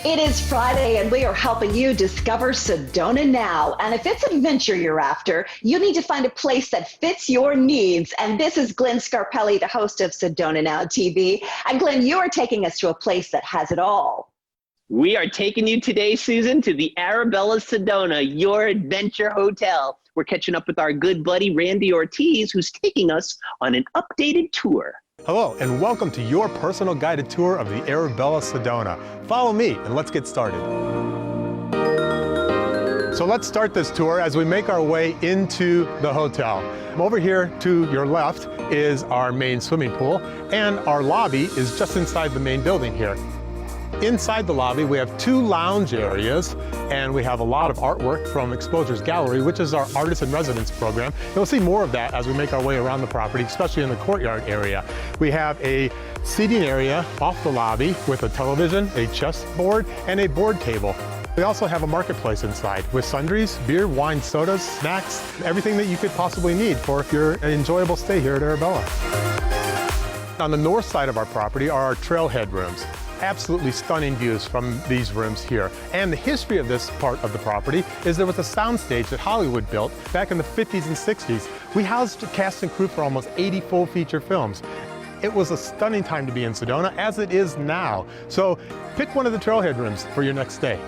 It is Friday, and we are helping you discover Sedona now. And if it's adventure you're after, you need to find a place that fits your needs. And this is Glenn Scarpelli, the host of Sedona Now TV. And Glenn, you are taking us to a place that has it all. We are taking you today, Susan, to the Arabella Sedona, your adventure hotel. We're catching up with our good buddy, Randy Ortiz, who's taking us on an updated tour. Hello, and welcome to your personal guided tour of the Arabella Sedona. Follow me, and let's get started. So let's start this tour as we make our way into the hotel. Over here to your left is our main swimming pool, and our lobby is just inside the main building here. Inside the lobby, we have two lounge areas, and we have a lot of artwork from Exposure's Gallery, which is our Artist in Residence program. And we'll see more of that as we make our way around the property, especially in the courtyard area. We have a seating area off the lobby with a television, a chessboard, and a board table. We also have a marketplace inside with sundries, beer, wine, sodas, snacks, everything that you could possibly need for your enjoyable stay here at Arabella. On the north side of our property are our trailhead rooms. Absolutely stunning views from these rooms here. And the history of this part of the property is there was a soundstage that Hollywood built back in the 50s and 60s. We housed a cast and crew for almost 80 full feature films. It was a stunning time to be in Sedona, as it is now. So pick one of the trailhead rooms for your next stay.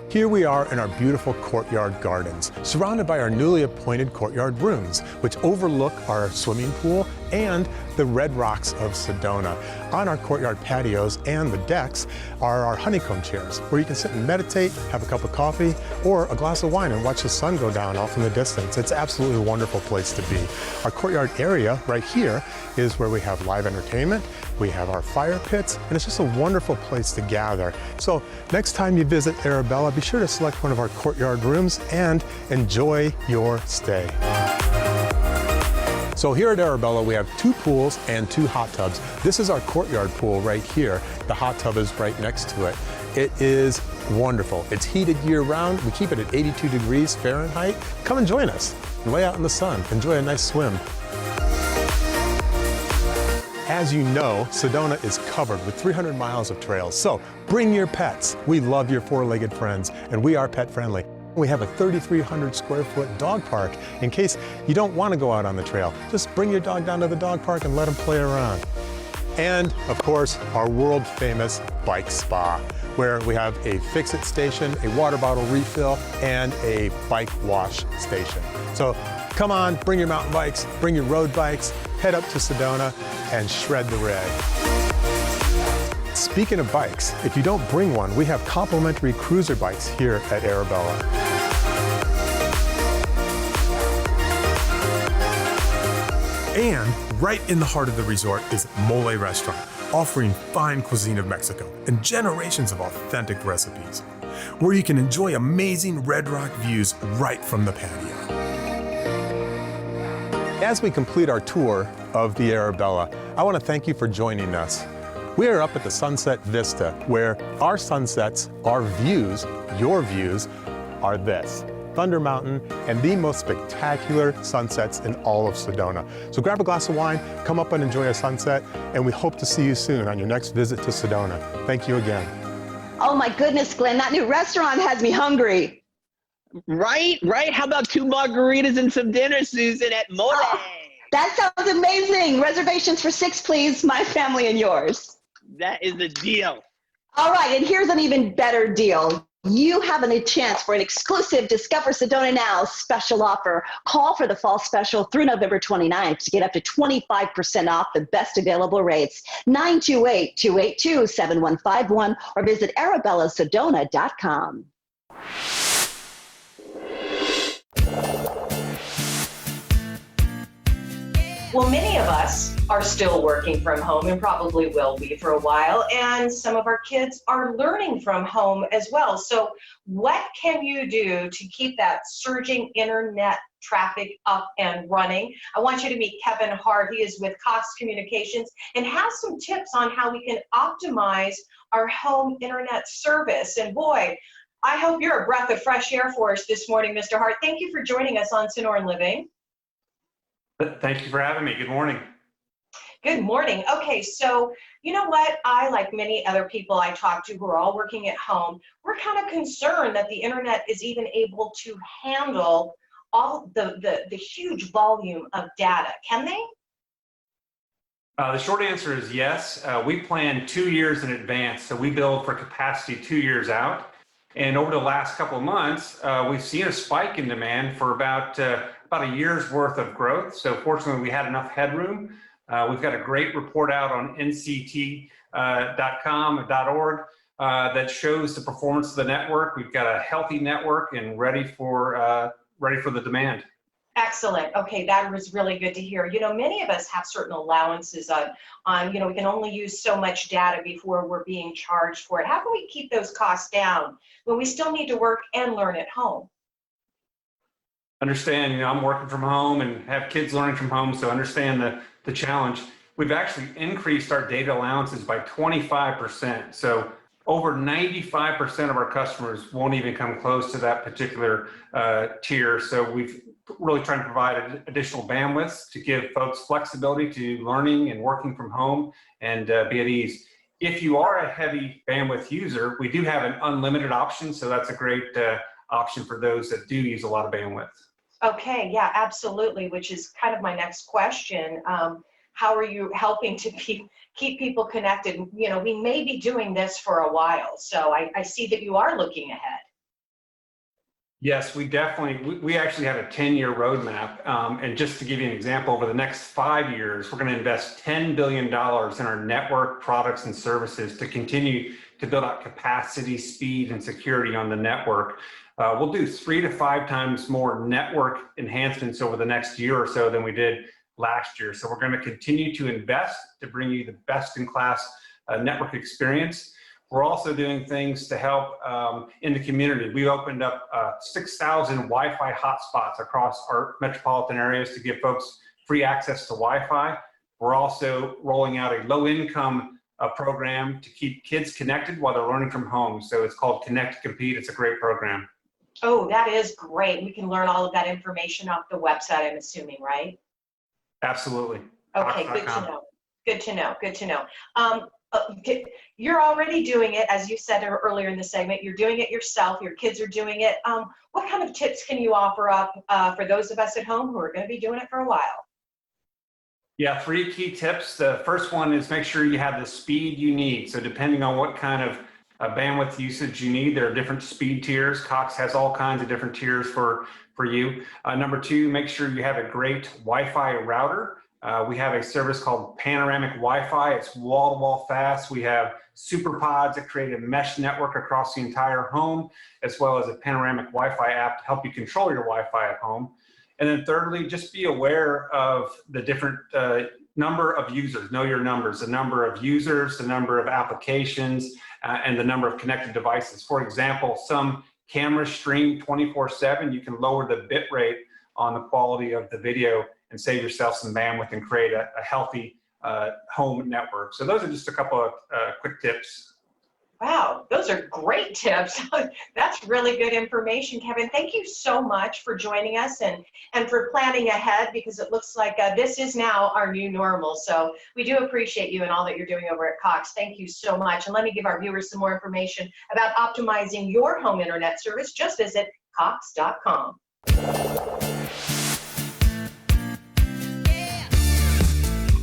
Here we are in our beautiful Courtyard Gardens, surrounded by our newly appointed courtyard rooms, which overlook our swimming pool and the red rocks of Sedona. On our courtyard patios and the decks are our honeycomb chairs, where you can sit and meditate, have a cup of coffee, or a glass of wine and watch the sun go down off in the distance. It's absolutely a wonderful place to be. Our courtyard area right here is where we have live entertainment, we have our fire pits, and it's just a wonderful place to gather. So next time you visit Arabella, be sure to select one of our courtyard rooms and enjoy your stay. So here at Arabella, we have two pools and two hot tubs. This is our courtyard pool right here. The hot tub is right next to it. It is wonderful. It's heated year-round. We keep it at 82 degrees Fahrenheit. Come and join us. Lay out in the sun. Enjoy a nice swim. As you know, Sedona is covered with 300 miles of trails. So bring your pets. We love your four-legged friends, and we are pet friendly. We have a 3,300 square foot dog park in case you don't want to go out on the trail. Just bring your dog down to the dog park and let him play around. And of course, our world famous bike spa, where we have a fix-it station, a water bottle refill, and a bike wash station. So come on, bring your mountain bikes, bring your road bikes, head up to Sedona and shred the red. Speaking of bikes, if you don't bring one, we have complimentary cruiser bikes here at Arabella. And right in the heart of the resort is Mole Restaurant, offering fine cuisine of Mexico and generations of authentic recipes, where you can enjoy amazing Red Rock views right from the patio. As we complete our tour of the Arabella, I want to thank you for joining us. We are up at the Sunset Vista, where our sunsets, our views, your views, are this: Thunder Mountain and the most spectacular sunsets in all of Sedona. So grab a glass of wine, come up and enjoy a sunset, and we hope to see you soon on your next visit to Sedona. Thank you again. Oh my goodness, Glenn, that new restaurant has me hungry. Right? How about 2 margaritas and some dinner, Susan, at Mole? Oh, that sounds amazing. Reservations for 6, please, my family and yours. That is the deal. All right, and here's an even better deal. You have a chance for an exclusive Discover Sedona Now special offer. Call for the fall special through November 29th to get up to 25% off the best available rates. 928-282-7151 or visit arabellasedona.com. Well, many of us are still working from home and probably will be for a while, and some of our kids are learning from home as well. So what can you do to keep that surging internet traffic up and running? I want you to meet Kevin Hart. He is with Cox Communications and has some tips on how we can optimize our home internet service. And boy, I hope you're a breath of fresh air for us this morning, Mr. Hart. Thank you for joining us on Sonoran Living. Thank you for having me. Good morning. Good morning. Okay, so you know what? I, like many other people I talk to who are all working at home, we're kind of concerned that the internet is even able to handle all the huge volume of data. Can they? The short answer is yes. We plan 2 years in advance, so we build for capacity 2 years out. And over the last couple of months, we've seen a spike in demand for about a year's worth of growth. So fortunately, we had enough headroom. We've got a great report out on nct.com.org that shows the performance of the network. We've got a healthy network and ready for the demand. Excellent. Okay, that was really good to hear. You know, many of us have certain allowances on, you know, we can only use so much data before we're being charged for it. How can we keep those costs down when we still need to work and learn at home? Understand, you know, I'm working from home and have kids learning from home, so understand the challenge. We've actually increased our data allowances by 25%. So over 95% of our customers won't even come close to that particular tier. So we've really trying to provide additional bandwidth to give folks flexibility to learning and working from home and be at ease. If you are a heavy bandwidth user, we do have an unlimited option. So that's a great option for those that do use a lot of bandwidth. Okay, yeah, absolutely, which is kind of my next question. How are you helping to keep people connected? You know, we may be doing this for a while, so I see that you are looking ahead. Yes, we actually have a 10-year roadmap. And just to give you an example, over the next 5 years, we're going to invest $10 billion in our network products and services to continue to build out capacity, speed, and security on the network. We'll do 3 to 5 times more network enhancements over the next year or so than we did last year. So we're going to continue to invest to bring you the best-in-class network experience. We're also doing things to help in the community. We opened up 6,000 Wi-Fi hotspots across our metropolitan areas to give folks free access to Wi-Fi. We're also rolling out a low-income program to keep kids connected while they're learning from home. So it's called Connect to Compete. It's a great program. Oh, that is great. We can learn all of that information off the website, I'm assuming, right? Absolutely. Okay, good to know. Good to know. Good to know. You're already doing it, as you said earlier in the segment. You're doing it yourself. Your kids are doing it. What kind of tips can you offer up for those of us at home who are going to be doing it for a while? Yeah, 3 key tips. The first one is make sure you have the speed you need. So depending on what kind of bandwidth usage you need, there are different speed tiers. Cox has all kinds of different tiers for you. Number 2, make sure you have a great Wi-Fi router. We have a service called Panoramic Wi-Fi. It's wall-to-wall fast. We have super pods that create a mesh network across the entire home, as well as a Panoramic Wi-Fi app to help you control your Wi-Fi at home. And then thirdly, just be aware of the different number of users. Know your numbers, the number of users, the number of applications, and the number of connected devices. For example, some cameras stream 24/7. You can lower the bit rate on the quality of the video and save yourself some bandwidth and create a healthy home network. So those are just a couple of quick tips. Wow, those are great tips. That's really good information, Kevin. Thank you so much for joining us and for planning ahead, because it looks like this is now our new normal. So we do appreciate you and all that you're doing over at Cox. Thank you so much. And let me give our viewers some more information about optimizing your home internet service. Just visit cox.com.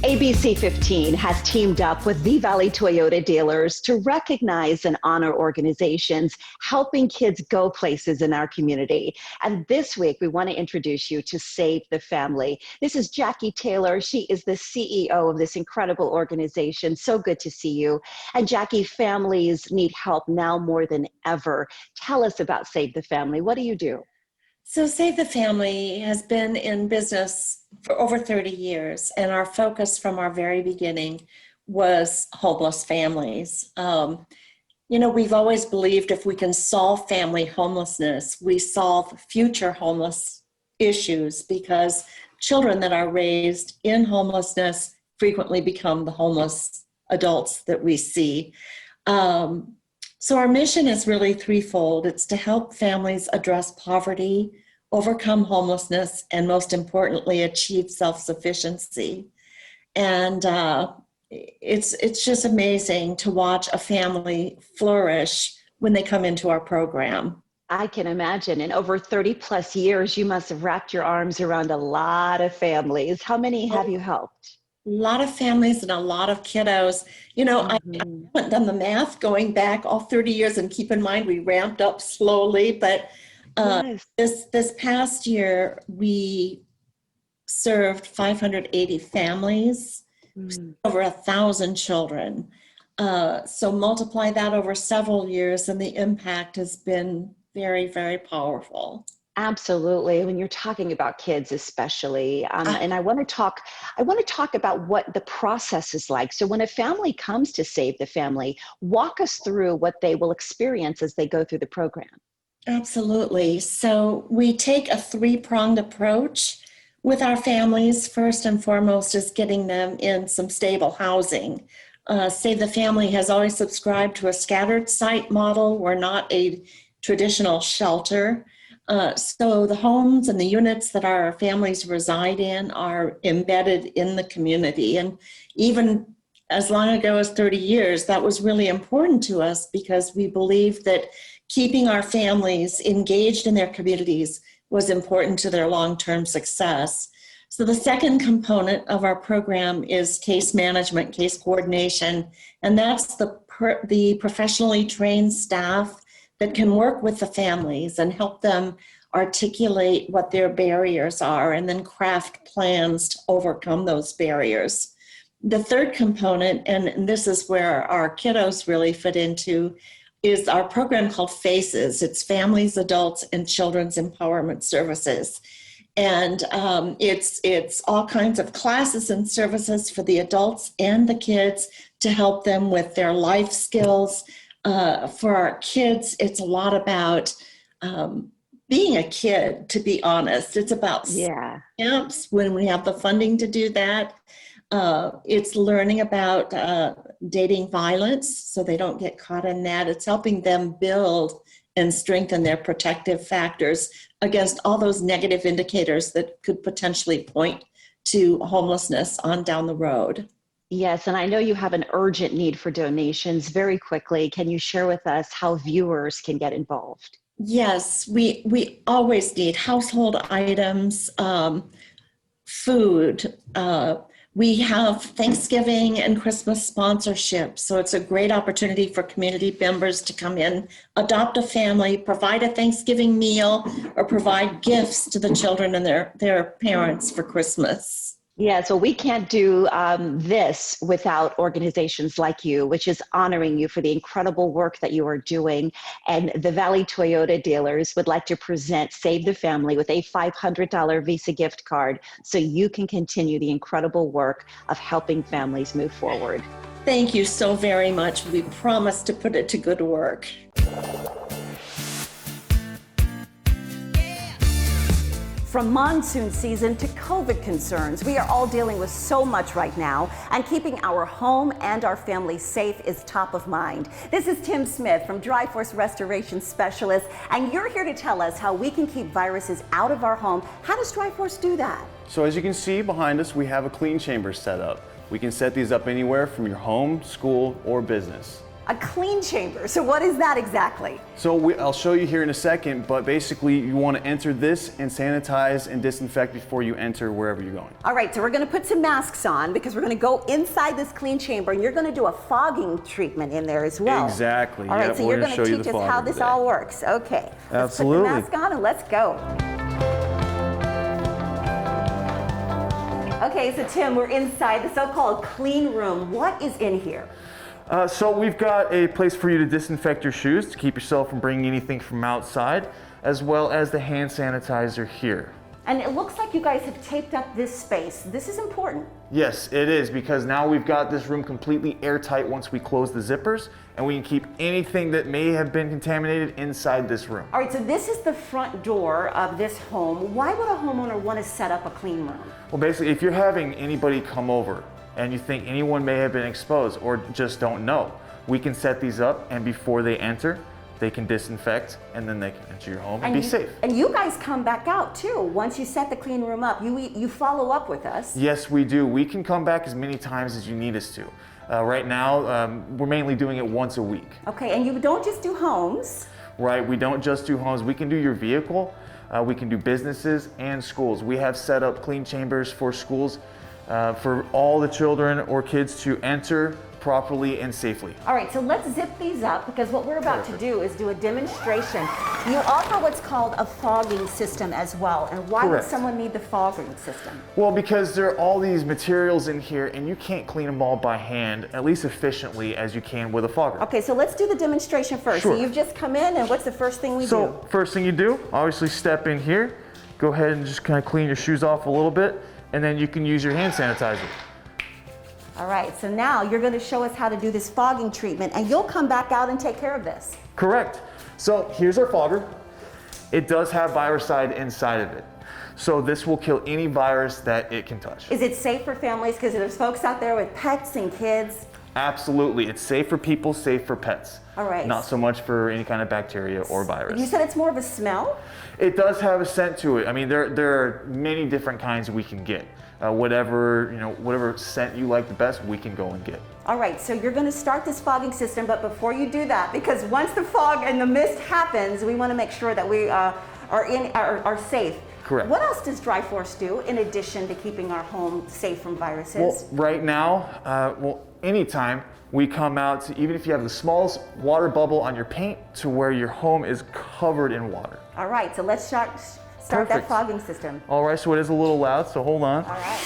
ABC 15 has teamed up with the Valley Toyota dealers to recognize and honor organizations helping kids go places in our community. And this week, we want to introduce you to Save the Family. This is Jackie Taylor. She is the CEO of this incredible organization. So good to see you. And Jackie, families need help now more than ever. Tell us about Save the Family. What do you do? So Save the Family has been in business for over 30 years, and our focus from our very beginning was homeless families. We've always believed if we can solve family homelessness, we solve future homeless issues, because children that are raised in homelessness frequently become the homeless adults that we see. So our mission is really threefold. It's to help families address poverty, overcome homelessness, and most importantly, achieve self-sufficiency. And it's just amazing to watch a family flourish when they come into our program. I can imagine. In over 30 plus years, you must have wrapped your arms around a lot of families. How many have you helped? A lot of families and a lot of kiddos. You know, I haven't done the math going back all 30 years, and keep in mind we ramped up slowly, but Yes. this past year we served 580 families, over 1,000 children. So multiply that over several years, and the impact has been very, very powerful. Absolutely. When you're talking about kids, especially, and I want to talk about what the process is like. So when a family comes to Save the Family, walk us through what they will experience as they go through the program. Absolutely. So we take a three-pronged approach with our families. First and foremost is getting them in some stable housing. Save the Family has always subscribed to a scattered site model. We're not a traditional shelter. So the homes and the units that our families reside in are embedded in the community. And even as long ago as 30 years, that was really important to us because we believed that keeping our families engaged in their communities was important to their long-term success. So the second component of our program is case management, case coordination, and that's the professionally trained staff that can work with the families and help them articulate what their barriers are and then craft plans to overcome those barriers. The third component, and this is where our kiddos really fit into, is our program called FACES. It's Families, Adults, and Children's Empowerment Services. And it's all kinds of classes and services for the adults and the kids to help them with their life skills. For our kids, it's a lot about being a kid, to be honest. It's about camps when we have the funding to do that. It's learning about dating violence so they don't get caught in that. It's helping them build and strengthen their protective factors against all those negative indicators that could potentially point to homelessness on down the road. Yes, and I know you have an urgent need for donations. Very quickly, can you share with us how viewers can get involved? Yes, we always need household items, food. We have Thanksgiving and Christmas sponsorships, so it's a great opportunity for community members to come in, adopt a family, provide a Thanksgiving meal, or provide gifts to the children and their parents for Christmas. Yeah, so we can't do this without organizations like you, which is honoring you for the incredible work that you are doing. And the Valley Toyota dealers would like to present Save the Family with a $500 Visa gift card so you can continue the incredible work of helping families move forward. Thank you so very much. We promise to put it to good work. From monsoon season to COVID concerns, we are all dealing with so much right now, and keeping our home and our family safe is top of mind. This is Tim Smith from Dry Force Restoration Specialist, and you're here to tell us how we can keep viruses out of our home. How does Dry Force do that? So as you can see behind us, we have a clean chamber set up. We can set these up anywhere from your home, school, or business. A clean chamber, so what is that exactly? So I'll show you here in a second, but basically you want to enter this and sanitize and disinfect before you enter wherever you're going. All right, so we're going to put some masks on because we're going to go inside this clean chamber, and you're going to do a fogging treatment in there as well. Exactly. All right, yep, so we're you're going to teach us how this all works. Okay. Absolutely. Let's put the mask on and let's go. Okay, so Tim, we're inside the so-called clean room. What is in here? So we've got a place for you to disinfect your shoes to keep yourself from bringing anything from outside, as well as the hand sanitizer here. And it looks like you guys have taped up this space. This is important. Yes, it is, because now we've got this room completely airtight once we close the zippers, and we can keep anything that may have been contaminated inside this room. All right, so this is the front door of this home. Why would a homeowner want to set up a clean room? Well, basically, if you're having anybody come over and you think anyone may have been exposed or just don't know, we can set these up, and before they enter, they can disinfect, and then they can enter your home and be safe. And you guys come back out too. Once you set the clean room up, you follow up with us. Yes, we do. We can come back as many times as you need us to. Right now, we're mainly doing it once a week. Okay, and you don't just do homes. Right, we don't just do homes. We can do your vehicle, we can do businesses and schools. We have set up clean chambers for schools for all the children or kids to enter properly and safely. All right, so let's zip these up because what we're about to do is do a demonstration. You offer what's called a fogging system as well. And why would someone need the fogging system? Well, because there are all these materials in here and you can't clean them all by hand, at least efficiently as you can with a fogger. Okay, so let's do the demonstration first. Sure. So you've just come in, and what's the first thing we do? So first thing you do, obviously step in here, go ahead and just kind of clean your shoes off a little bit, and then you can use your hand sanitizer. All right, so now you're going to show us how to do this fogging treatment, and you'll come back out and take care of this. Correct. So here's our fogger. It does have viricide inside of it. So this will kill any virus that it can touch. Is it safe for families? Because there's folks out there with pets and kids. Absolutely. It's safe for people, safe for pets. All right. Not so much for any kind of bacteria or virus. You said it's more of a smell? It does have a scent to it. I mean, there are many different kinds we can get. Whatever scent you like the best, we can go and get. All right, so you're going to start this fogging system, but before you do that, because once the fog and the mist happens, we want to make sure that we are safe. Correct. What else does Dry Force do in addition to keeping our home safe from viruses? Well, right now, anytime we come out to, even if you have the smallest water bubble on your paint, to where your home is covered in water. All right, so let's start that fogging system. All right, so it is a little loud, so hold on. All right.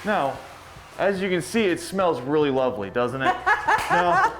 Now, as you can see, it smells really lovely, doesn't it? Now,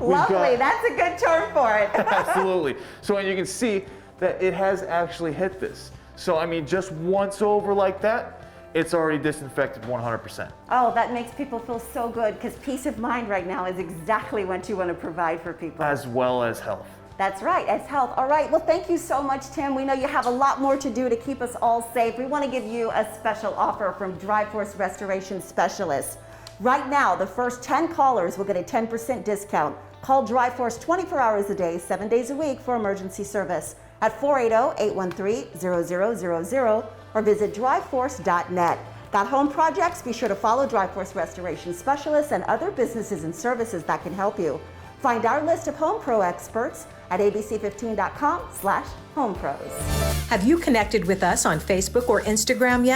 Lovely, that's a good term for it. Absolutely. So you can see that it has actually hit this. So I mean, just once over like that, it's already disinfected 100%. Oh, that makes people feel so good, because peace of mind right now is exactly what you want to provide for people. As well as health. That's right, as health. All right, well, thank you so much, Tim. We know you have a lot more to do to keep us all safe. We want to give you a special offer from Dry Force Restoration Specialists. Right now, the first 10 callers will get a 10% discount. Call Dry Force 24 hours a day, 7 days a week for emergency service at 480-813-0000 or visit dryforce.net. Got home projects? Be sure to follow Dry Force Restoration Specialists and other businesses and services that can help you. Find our list of Home Pro experts at abc15.com/homepros. Have you connected with us on Facebook or Instagram yet?